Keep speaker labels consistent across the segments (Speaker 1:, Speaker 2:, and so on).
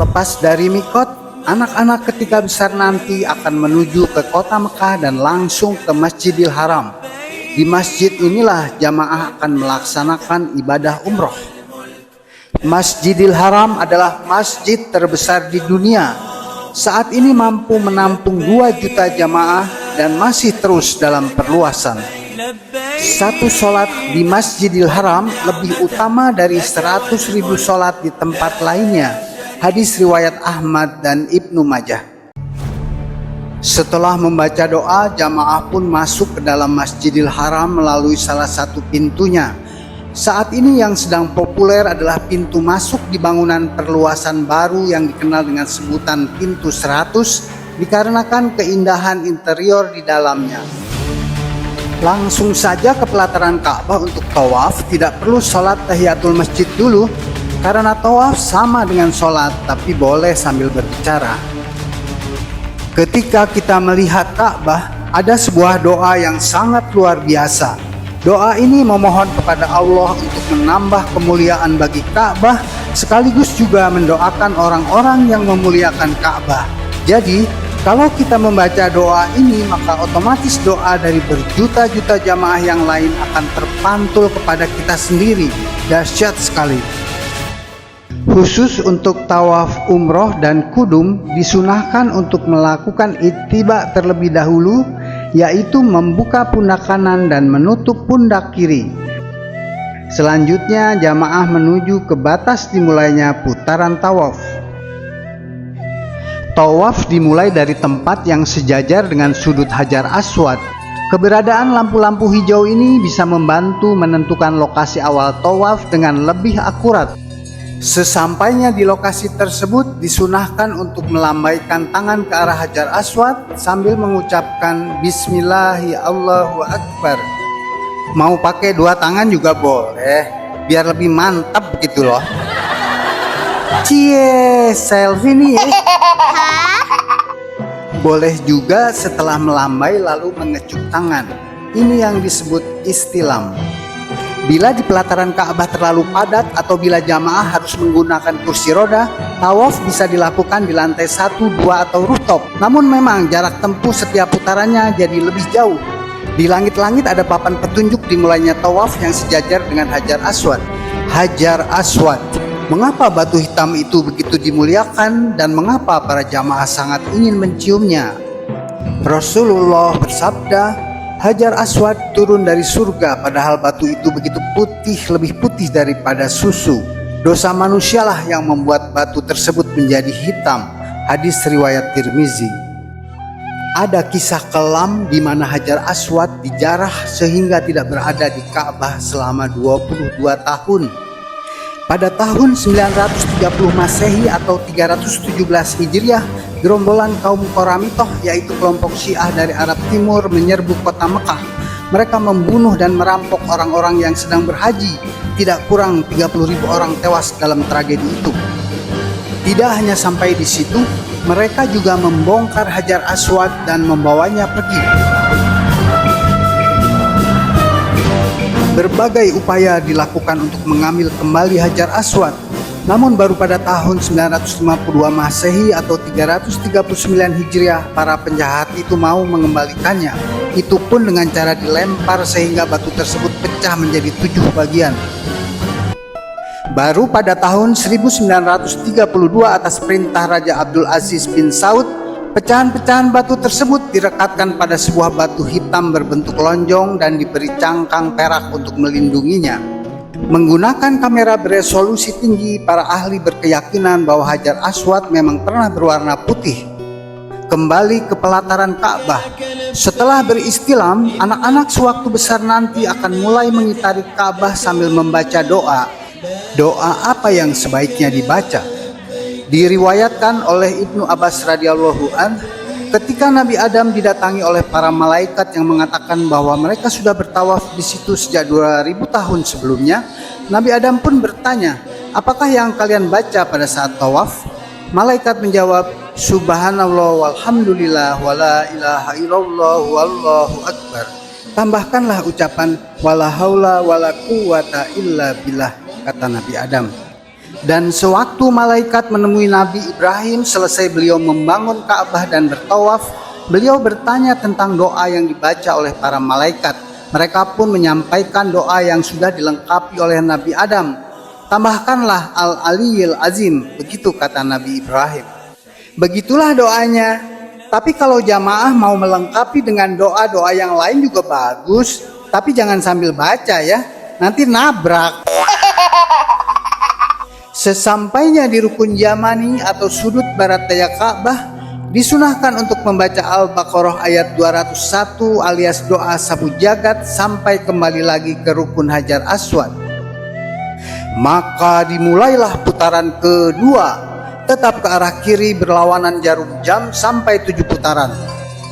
Speaker 1: Selepas dari Mikot, anak-anak ketika besar nanti akan menuju ke kota Mekah dan langsung ke Masjidil Haram. Di masjid inilah jamaah akan melaksanakan ibadah umroh. Masjidil Haram adalah masjid terbesar di dunia. Saat ini mampu menampung 2 juta jamaah dan masih terus dalam perluasan. Satu sholat di Masjidil Haram lebih utama dari 100.000 sholat di tempat lainnya. Hadis riwayat Ahmad dan Ibnu Majah. Setelah membaca doa, jamaah pun masuk ke dalam Masjidil Haram melalui salah satu pintunya. Saat ini yang sedang populer adalah pintu masuk di bangunan perluasan baru yang dikenal dengan sebutan Pintu 100 dikarenakan keindahan interior di dalamnya. Langsung saja ke pelataran Ka'bah untuk tawaf, tidak perlu sholat tahiyatul masjid dulu. Karena tawaf sama dengan sholat, tapi boleh sambil berbicara. Ketika kita melihat Ka'bah, ada sebuah doa yang sangat luar biasa. Doa ini memohon kepada Allah untuk menambah kemuliaan bagi Ka'bah, sekaligus juga mendoakan orang-orang yang memuliakan Ka'bah. Jadi, kalau kita membaca doa ini, maka otomatis doa dari berjuta-juta jamaah yang lain akan terpantul kepada kita sendiri. Dahsyat sekali. Khusus untuk tawaf umroh dan kudum disunahkan untuk melakukan ittiba terlebih dahulu, yaitu membuka pundak kanan dan menutup pundak kiri. Selanjutnya jamaah menuju ke batas dimulainya putaran tawaf. Tawaf dimulai dari tempat yang sejajar dengan sudut Hajar Aswad. Keberadaan lampu-lampu hijau ini bisa membantu menentukan lokasi awal tawaf dengan lebih akurat. Sesampainya di lokasi tersebut disunahkan untuk melambaikan tangan ke arah Hajar Aswad sambil mengucapkan Bismillahi Allahu Akbar. Mau pakai 2 tangan juga boleh, biar lebih mantap gitu loh. Cie, selfie nih ya. Boleh juga setelah melambai lalu mengecup tangan. Ini yang disebut istilam. Bila di pelataran Ka'bah terlalu padat atau bila jamaah harus menggunakan kursi roda, tawaf bisa dilakukan di lantai 1, 2, atau rooftop. Namun memang jarak tempuh setiap putarannya jadi lebih jauh. Di langit-langit ada papan petunjuk dimulainya tawaf yang sejajar dengan Hajar Aswad. Hajar Aswad. Mengapa batu hitam itu begitu dimuliakan dan mengapa para jamaah sangat ingin menciumnya? Rasulullah bersabda, Hajar Aswad turun dari surga, padahal batu itu begitu putih, lebih putih daripada susu. Dosa manusialah yang membuat batu tersebut menjadi hitam. Hadis riwayat Tirmizi. Ada kisah kelam di mana Hajar Aswad dijarah sehingga tidak berada di Ka'bah selama 22 tahun. Pada tahun 930 Masehi atau 317 Hijriah, gerombolan kaum Qoramitoh, yaitu kelompok Syiah dari Arab Timur, menyerbu kota Mekah. Mereka membunuh dan merampok orang-orang yang sedang berhaji. Tidak kurang 30.000 orang tewas dalam tragedi itu. Tidak hanya sampai di situ, mereka juga membongkar Hajar Aswad dan membawanya pergi. Berbagai upaya dilakukan untuk mengambil kembali Hajar Aswad. Namun baru pada tahun 952 Masehi atau 339 Hijriah para penjahat itu mau mengembalikannya. Itu pun dengan cara dilempar sehingga batu tersebut pecah menjadi 7 bagian. Baru pada tahun 1932 atas perintah Raja Abdul Aziz bin Saud, pecahan-pecahan batu tersebut direkatkan pada sebuah batu hitam berbentuk lonjong dan diberi cangkang perak untuk melindunginya. Menggunakan kamera beresolusi tinggi, para ahli berkeyakinan bahwa Hajar Aswad memang pernah berwarna putih. Kembali ke pelataran Ka'bah. Setelah beristilam, anak-anak sewaktu besar nanti akan mulai mengitari Ka'bah sambil membaca doa. Doa apa yang sebaiknya dibaca? Diriwayatkan oleh Ibnu Abbas radhiyallahu an, ketika Nabi Adam didatangi oleh para malaikat yang mengatakan bahwa mereka sudah bertawaf di situ sejak 2000 tahun sebelumnya, Nabi Adam pun bertanya, apakah yang kalian baca pada saat tawaf? Malaikat menjawab, Subhanallah walhamdulillah wala ilaha illallah wallahu akbar. Tambahkanlah ucapan wala haula wala quwata illa billah, kata Nabi Adam. Dan sewaktu malaikat menemui Nabi Ibrahim selesai beliau membangun Ka'bah dan bertawaf, beliau bertanya tentang doa yang dibaca oleh para malaikat. Mereka pun menyampaikan doa yang sudah dilengkapi oleh Nabi Adam. Tambahkanlah Al-Aliyil Azim, begitu kata Nabi Ibrahim. Begitulah doanya. Tapi kalau jamaah mau melengkapi dengan doa-doa yang lain juga bagus, tapi jangan sambil baca ya, nanti nabrak. Sesampainya di rukun Yamani atau sudut barat daya Ka'bah, disunahkan untuk membaca Al-Baqarah ayat 201 alias doa sapu jagat sampai kembali lagi ke rukun Hajar Aswad. Maka dimulailah putaran kedua, tetap ke arah kiri berlawanan jarum jam sampai 7 putaran.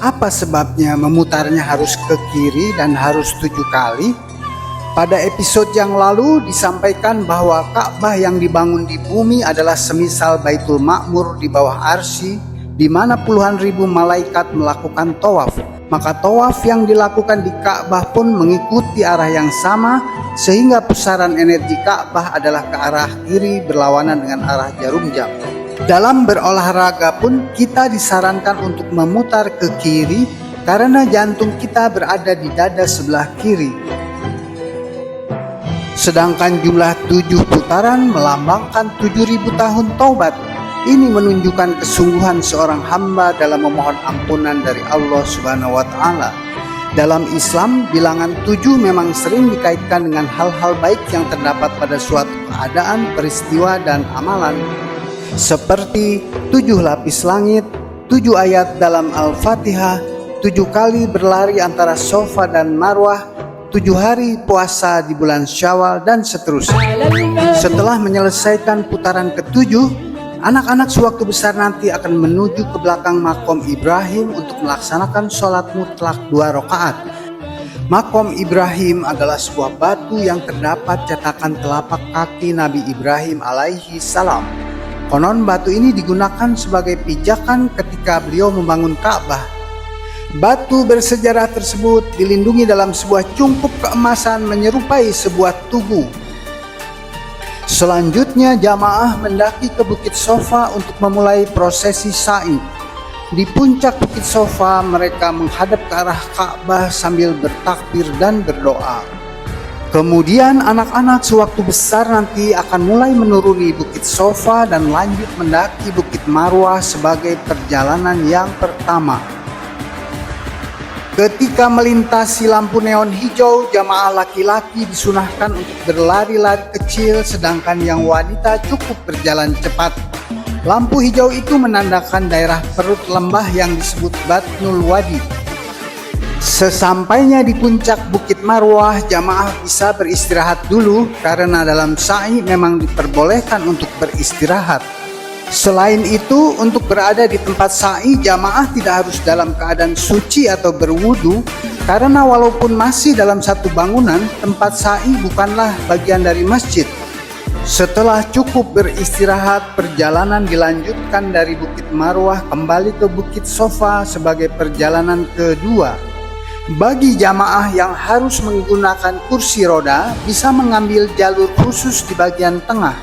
Speaker 1: Apa sebabnya memutarnya harus ke kiri dan harus 7 kali? Pada episode yang lalu disampaikan bahwa Ka'bah yang dibangun di bumi adalah semisal Baitul Ma'mur di bawah arsy, di mana puluhan ribu malaikat melakukan tawaf. Maka tawaf yang dilakukan di Ka'bah pun mengikuti arah yang sama, sehingga pusaran energi Ka'bah adalah ke arah kiri berlawanan dengan arah jarum jam. Dalam berolahraga pun kita disarankan untuk memutar ke kiri karena jantung kita berada di dada sebelah kiri. Sedangkan jumlah 7 putaran melambangkan 7.000 tahun taubat. Ini menunjukkan kesungguhan seorang hamba dalam memohon ampunan dari Allah Subhanahu wa Ta'ala. Dalam Islam, bilangan 7 memang sering dikaitkan dengan hal-hal baik yang terdapat pada suatu keadaan, peristiwa, dan amalan. Seperti 7 lapis langit, 7 ayat dalam Al-Fatihah, 7 kali berlari antara Safa dan Marwah, 7 hari puasa di bulan Syawal, dan seterusnya. Setelah menyelesaikan putaran ke-7, anak-anak sewaktu besar nanti akan menuju ke belakang makom Ibrahim untuk melaksanakan sholat mutlak 2 rakaat. Makom Ibrahim adalah sebuah batu yang terdapat cetakan telapak kaki Nabi Ibrahim alaihi salam. Konon batu ini digunakan sebagai pijakan ketika beliau membangun Ka'bah. Batu bersejarah tersebut dilindungi dalam sebuah cungkup keemasan menyerupai sebuah tugu. Selanjutnya jamaah mendaki ke Bukit Sofa untuk memulai prosesi sa'i. Di puncak Bukit Sofa mereka menghadap ke arah Ka'bah sambil bertakbir dan berdoa. Kemudian anak-anak sewaktu besar nanti akan mulai menuruni Bukit Sofa dan lanjut mendaki Bukit Marwah sebagai perjalanan yang pertama. Ketika melintasi lampu neon hijau, jamaah laki-laki disunahkan untuk berlari-lari kecil, sedangkan yang wanita cukup berjalan cepat. Lampu hijau itu menandakan daerah perut lembah yang disebut Batnul Wadi. Sesampainya di puncak Bukit Marwah, jamaah bisa beristirahat dulu karena dalam sa'i memang diperbolehkan untuk beristirahat. Selain itu, untuk berada di tempat sa'i, jamaah tidak harus dalam keadaan suci atau berwudu, karena walaupun masih dalam satu bangunan, tempat sa'i bukanlah bagian dari masjid. Setelah cukup beristirahat, perjalanan dilanjutkan dari Bukit Marwah kembali ke Bukit Sofa sebagai perjalanan kedua. Bagi jamaah yang harus menggunakan kursi roda, bisa mengambil jalur khusus di bagian tengah.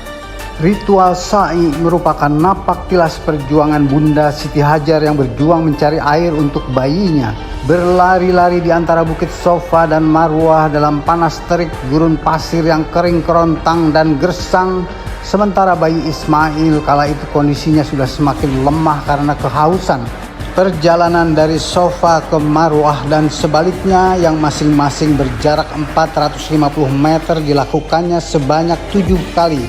Speaker 1: Ritual sa'i merupakan napak tilas perjuangan Bunda Siti Hajar yang berjuang mencari air untuk bayinya. Berlari-lari di antara Bukit Sofa dan Marwah dalam panas terik gurun pasir yang kering kerontang dan gersang. Sementara bayi Ismail kala itu kondisinya sudah semakin lemah karena kehausan. Perjalanan dari Sofa ke Marwah dan sebaliknya yang masing-masing berjarak 450 meter dilakukannya sebanyak 7 kali.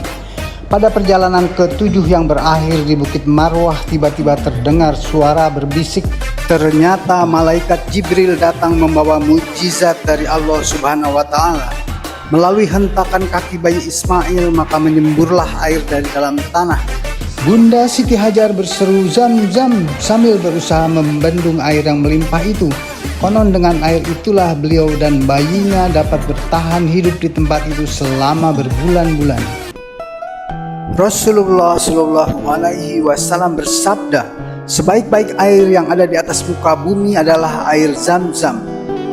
Speaker 1: Pada perjalanan ke-7 yang berakhir di Bukit Marwah, tiba-tiba terdengar suara berbisik. Ternyata malaikat Jibril datang membawa mukjizat dari Allah Subhanahu wa Ta'ala. Melalui hentakan kaki bayi Ismail, maka menyemburlah air dari dalam tanah. Bunda Siti Hajar berseru zam-zam sambil berusaha membendung air yang melimpah itu. Konon dengan air itulah beliau dan bayinya dapat bertahan hidup di tempat itu selama berbulan-bulan. Rasulullah Shallallahu Alaihi Wasallam bersabda, sebaik-baik air yang ada di atas muka bumi adalah air Zam-Zam.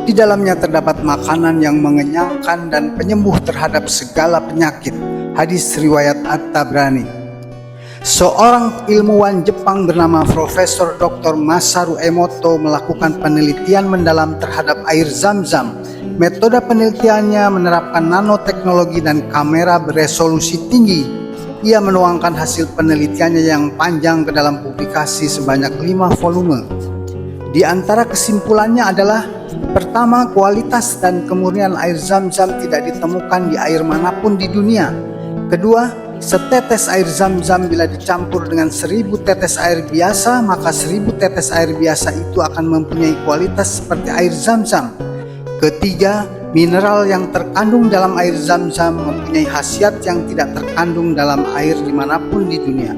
Speaker 1: Di dalamnya terdapat makanan yang mengenyangkan dan penyembuh terhadap segala penyakit. Hadis riwayat At-Tabrani. Seorang ilmuwan Jepang bernama Profesor Dr. Masaru Emoto melakukan penelitian mendalam terhadap air Zam-Zam. Metode penelitiannya menerapkan nanoteknologi dan kamera beresolusi tinggi. Ia menuangkan hasil penelitiannya yang panjang ke dalam publikasi sebanyak 5 volume. Di antara kesimpulannya adalah: pertama, kualitas dan kemurnian air Zam-Zam tidak ditemukan di air manapun di dunia. Kedua, setetes air Zam-Zam bila dicampur dengan 1000 tetes air biasa, maka 1000 tetes air biasa itu akan mempunyai kualitas seperti air Zam-Zam. Ketiga, mineral yang terkandung dalam air Zam-Zam mempunyai khasiat yang tidak terkandung dalam air dimanapun di dunia.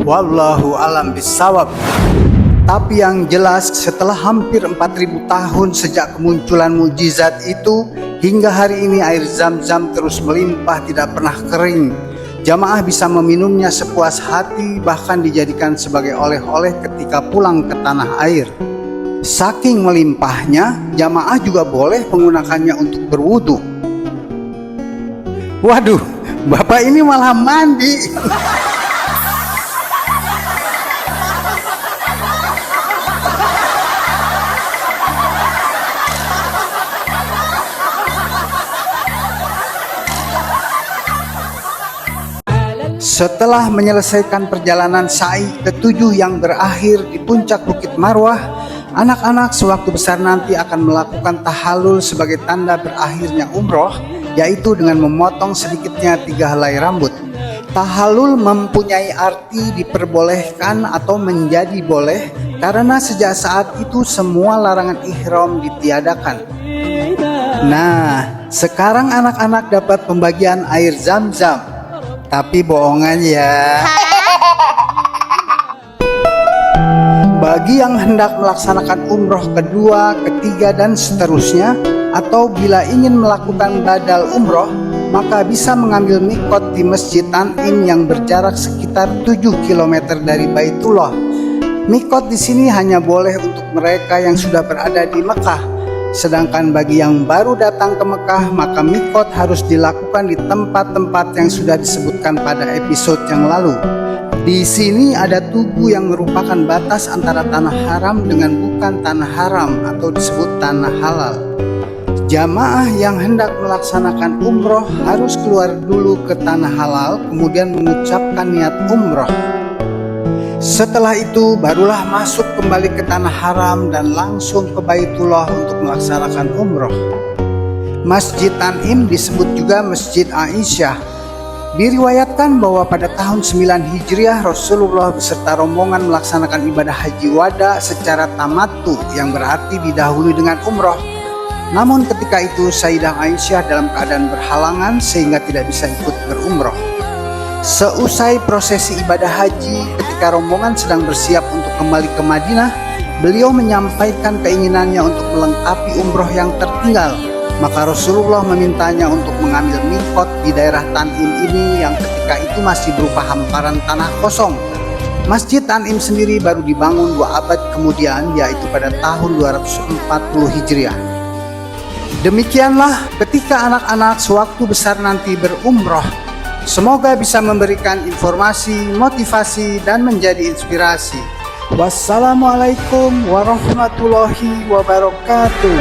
Speaker 1: Wallahu alam bisawab. Tapi yang jelas, setelah hampir 4000 tahun sejak kemunculan mukjizat itu, hingga hari ini air Zam-Zam terus melimpah, tidak pernah kering. Jamaah bisa meminumnya sepuas hati, bahkan dijadikan sebagai oleh-oleh ketika pulang ke tanah air. Saking melimpahnya, jamaah juga boleh menggunakannya untuk berwudu. Waduh, bapak ini malah mandi. Setelah menyelesaikan perjalanan sa'i ke-7 yang berakhir di puncak Bukit Marwah, anak-anak sewaktu besar nanti akan melakukan tahallul sebagai tanda berakhirnya umroh, yaitu dengan memotong sedikitnya 3 helai rambut. Tahallul mempunyai arti diperbolehkan atau menjadi boleh, karena sejak saat itu semua larangan ihram ditiadakan. Nah, sekarang anak-anak dapat pembagian air Zam-Zam. Tapi bohongan ya. Bagi yang hendak melaksanakan umroh kedua, ketiga, dan seterusnya, atau bila ingin melakukan badal umroh, maka bisa mengambil mikot di Masjid Tan'im yang berjarak sekitar 7 km dari Baitullah. Mikot di sini hanya boleh untuk mereka yang sudah berada di Mekah. Sedangkan bagi yang baru datang ke Mekah, maka mikot harus dilakukan di tempat-tempat yang sudah disebutkan pada episode yang lalu. Di sini ada tugu yang merupakan batas antara tanah haram dengan bukan tanah haram atau disebut tanah halal. Jamaah yang hendak melaksanakan umroh harus keluar dulu ke tanah halal, kemudian mengucapkan niat umroh. Setelah itu barulah masuk kembali ke tanah haram dan langsung ke Baitullah untuk melaksanakan umroh. Masjid Tan'im disebut juga Masjid Aisyah. Diriwayatkan bahwa pada tahun 9 Hijriah Rasulullah beserta rombongan melaksanakan ibadah haji wada secara tamattu, yang berarti didahului dengan umroh. Namun ketika itu Sayyidah Aisyah dalam keadaan berhalangan sehingga tidak bisa ikut berumroh. Seusai prosesi ibadah haji, ketika rombongan sedang bersiap untuk kembali ke Madinah, beliau menyampaikan keinginannya untuk melengkapi umroh yang tertinggal. Maka Rasulullah memintanya untuk mengambil mikot di daerah Tan'im ini yang ketika itu masih berupa hamparan tanah kosong. Masjid Tan'im sendiri baru dibangun 2 abad kemudian, yaitu pada tahun 240 Hijriah. Demikianlah ketika anak-anak sewaktu besar nanti berumroh. Semoga bisa memberikan informasi, motivasi, dan menjadi inspirasi. Wassalamualaikum warahmatullahi wabarakatuh.